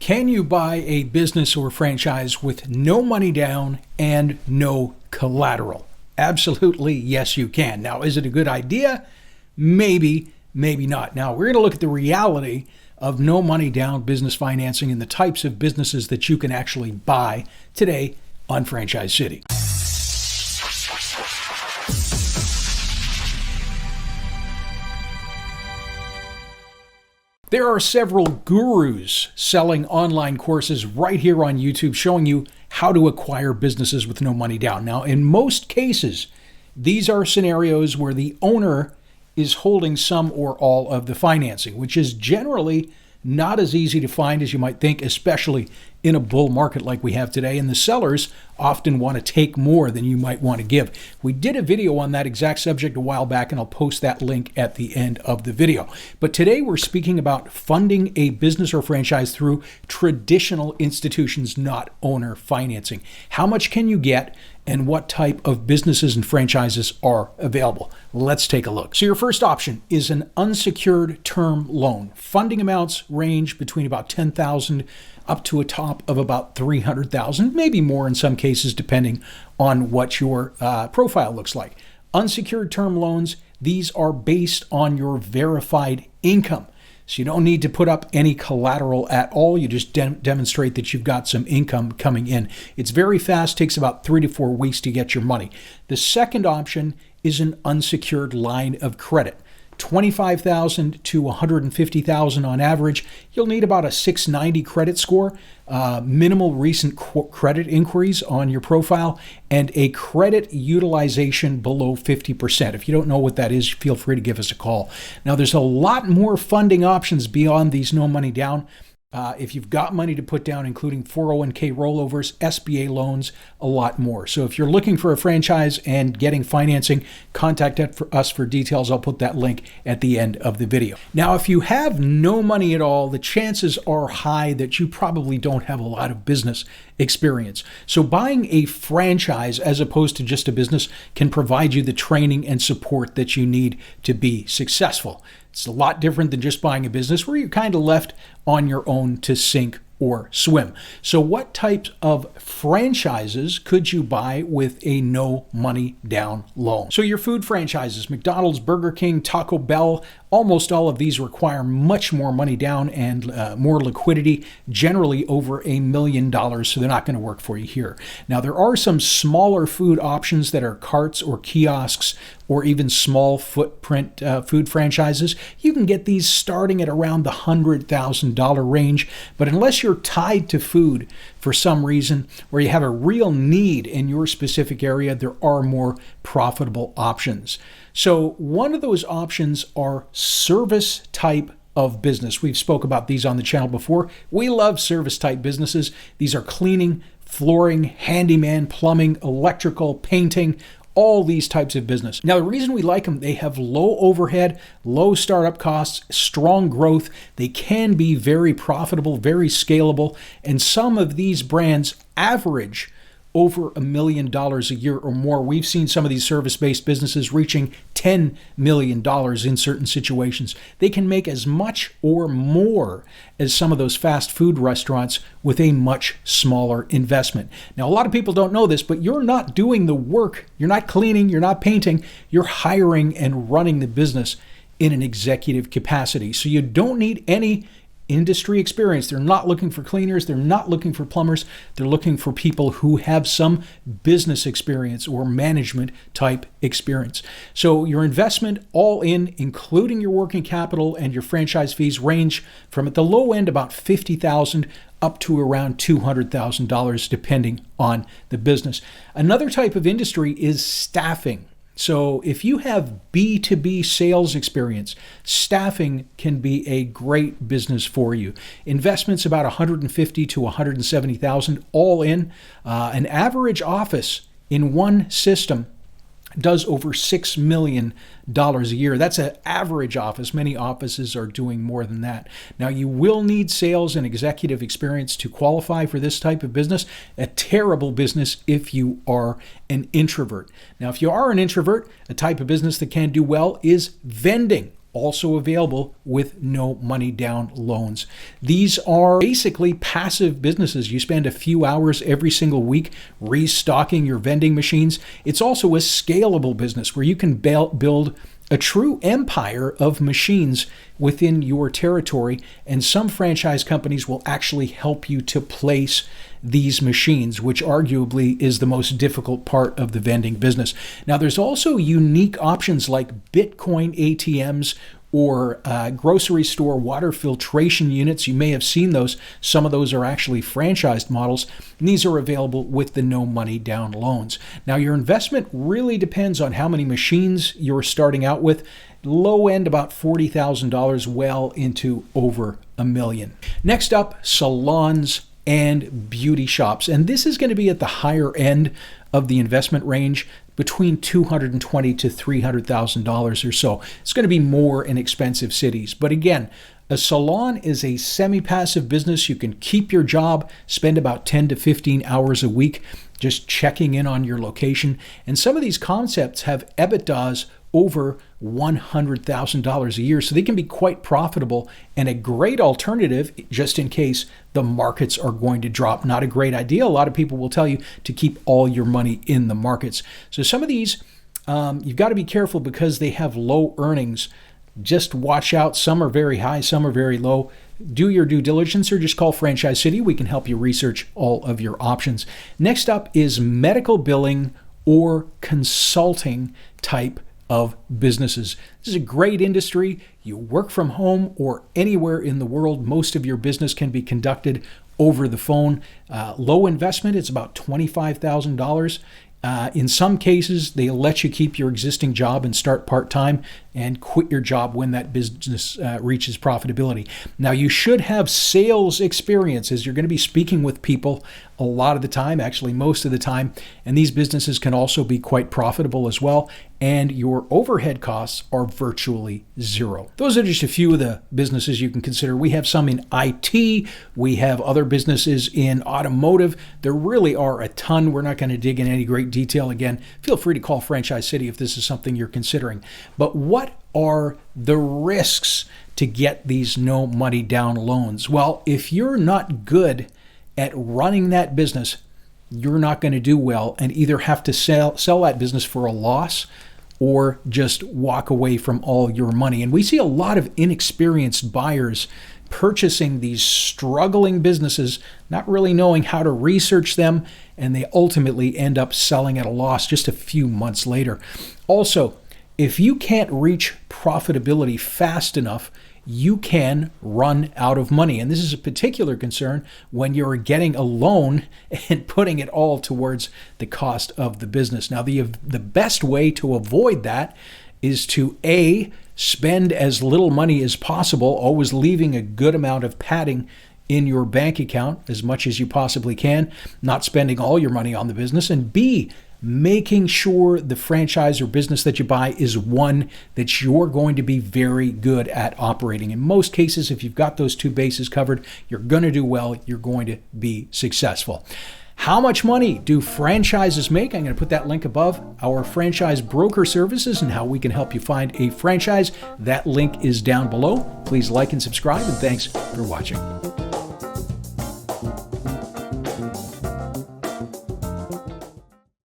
Can you buy a business or franchise with no money down and no collateral? Absolutely, yes, you can. Now, is it a good idea? Maybe, maybe not. Now, we're going to look at the reality of no money down business financing and the types of businesses that you can actually buy today on Franchise City. There are several gurus selling online courses right here on YouTube showing you how to acquire businesses with no money down. Now, in most cases, these are scenarios where the owner is holding some or all of the financing, which is generally not as easy to find as you might think, especially in a bull market like we have today. And the sellers often want to take more than you might want to give. We did a video on that exact subject a while back, and I'll post that link at the end of the video. But today we're speaking about funding a business or franchise through traditional institutions, not owner financing. How much can you get, and what type of businesses and franchises are available? Let's take a look. So your first option is an unsecured term loan. Funding amounts range between about $10,000 up to a top of about $300,000, maybe more in some cases, depending on what your profile looks like. Unsecured term loans, these are based on your verified income. So you don't need to put up any collateral at all. You just demonstrate that you've got some income coming in. It's very fast, takes about 3 to 4 weeks to get your money. The second option is an unsecured line of credit. $25,000 to $150,000 on average. You'll need about a 690 credit score, minimal recent credit inquiries on your profile, and a credit utilization below 50%. If you don't know what that is, feel free to give us a call. Now, there's a lot more funding options beyond these no money down. If you've got money to put down, including 401k rollovers, SBA loans, a lot more. So if you're looking for a franchise and getting financing, contact us for details. I'll put that link at the end of the video. Now, if you have no money at all, the chances are high that you probably don't have a lot of business experience. So buying a franchise as opposed to just a business can provide you the training and support that you need to be successful. It's a lot different than just buying a business where you're kind of left on your own to sink or swim. So what types of franchises could you buy with a no money down loan? So your food franchises, McDonald's, Burger King, Taco Bell, almost all of these require much more money down and more liquidity, generally over $1 million, so they're not going to work for you here. Now, there are some smaller food options that are carts or kiosks or even small footprint food franchises. You can get these starting at around the $100,000 range, but unless you're tied to food for some reason, or you have a real need in your specific area, there are more profitable options. So one of those options are service type of business. We've spoke about these on the channel before. We love service type businesses. These are cleaning, flooring, handyman, plumbing, electrical, painting, all these types of business. Now, the reason we like them, they have low overhead, low startup costs, strong growth. They can be very profitable, very scalable, and some of these brands average over $1 million a year or more. We've seen some of these service-based businesses reaching $10 million in certain situations. They can make as much or more as some of those fast food restaurants with a much smaller investment. Now, a lot of people don't know this, but you're not doing the work. You're not cleaning, you're not painting. You're hiring and running the business in an executive capacity. So you don't need any industry experience. They're not looking for cleaners. They're not looking for plumbers. They're looking for people who have some business experience or management type experience. So your investment all in, including your working capital and your franchise fees, range from at the low end about $50,000 up to around $200,000 depending on the business. Another type of industry is staffing. So if you have B2B sales experience, staffing can be a great business for you. Investments about $150,000 to $170,000 all in. An average office in one system does over $6 million a year. That's an average office. Many offices are doing more than that. Now, you will need sales and executive experience to qualify for this type of business. A terrible business if you are an introvert. Now, if you are an introvert, a type of business that can do well is vending. also available with no money down loans. These are basically passive businesses. You spend a few hours every single week restocking your vending machines. It's also a scalable business where you can build a true empire of machines within your territory, and some franchise companies will actually help you to place these machines, which arguably is the most difficult part of the vending business. Now, there's also unique options like Bitcoin ATMs or grocery store water filtration units. You may have seen those. Some of those are actually franchised models, and these are available with the no money down loans. Now, your investment really depends on how many machines you're starting out with. Low end about $40,000, well into over $1 million. Next up, salons and beauty shops. And this is going to be at the higher end of the investment range, between $220,000 to $300,000 or so. It's going to be more in expensive cities. But again, a salon is a semi-passive business. You can keep your job, spend about 10 to 15 hours a week just checking in on your location. And some of these concepts have EBITDAs over $100,000 a year. So they can be quite profitable and a great alternative just in case the markets are going to drop. Not a great idea. A lot of people will tell you to keep all your money in the markets. So some of these, you've got to be careful because they have low earnings. Just watch out. Some are very high, some are very low. Do your due diligence or just call Franchise City. We can help you research all of your options. Next up is medical billing or consulting type of businesses. This is a great industry. You work from home or anywhere in the world. Most of your business can be conducted over the phone. Low investment, it's about $25,000. In some cases, they let you keep your existing job and start part-time and quit your job when that business reaches profitability. Now, you should have sales experience as you're going to be speaking with people a lot of the time, actually most of the time, and these businesses can also be quite profitable as well, and your overhead costs are virtually zero. Those are just a few of the businesses you can consider. We have some in IT, we have other businesses in automotive. There really are a ton. We're not going to dig in any great detail. Again, feel free to call Franchise City if this is something you're considering. But what are the risks to get these no money down loans? Well, if you're not good at running that business, you're not going to do well and either have to sell that business for a loss or just walk away from all your money. And we see a lot of inexperienced buyers purchasing these struggling businesses, not really knowing how to research them, and they ultimately end up selling at a loss just a few months later. Also, if you can't reach profitability fast enough, you can run out of money. And this is a particular concern when you're getting a loan and putting it all towards the cost of the business. Now, the best way to avoid that is to A, spend as little money as possible, always leaving a good amount of padding in your bank account as much as you possibly can, not spending all your money on the business, and B, making sure the franchise or business that you buy is one that you're going to be very good at operating. In most cases, if you've got those two bases covered, you're going to do well, you're going to be successful. How much money do franchises make? I'm going to put that link above, our franchise broker services and how we can help you find a franchise. That link is down below. Please like and subscribe, and thanks for watching.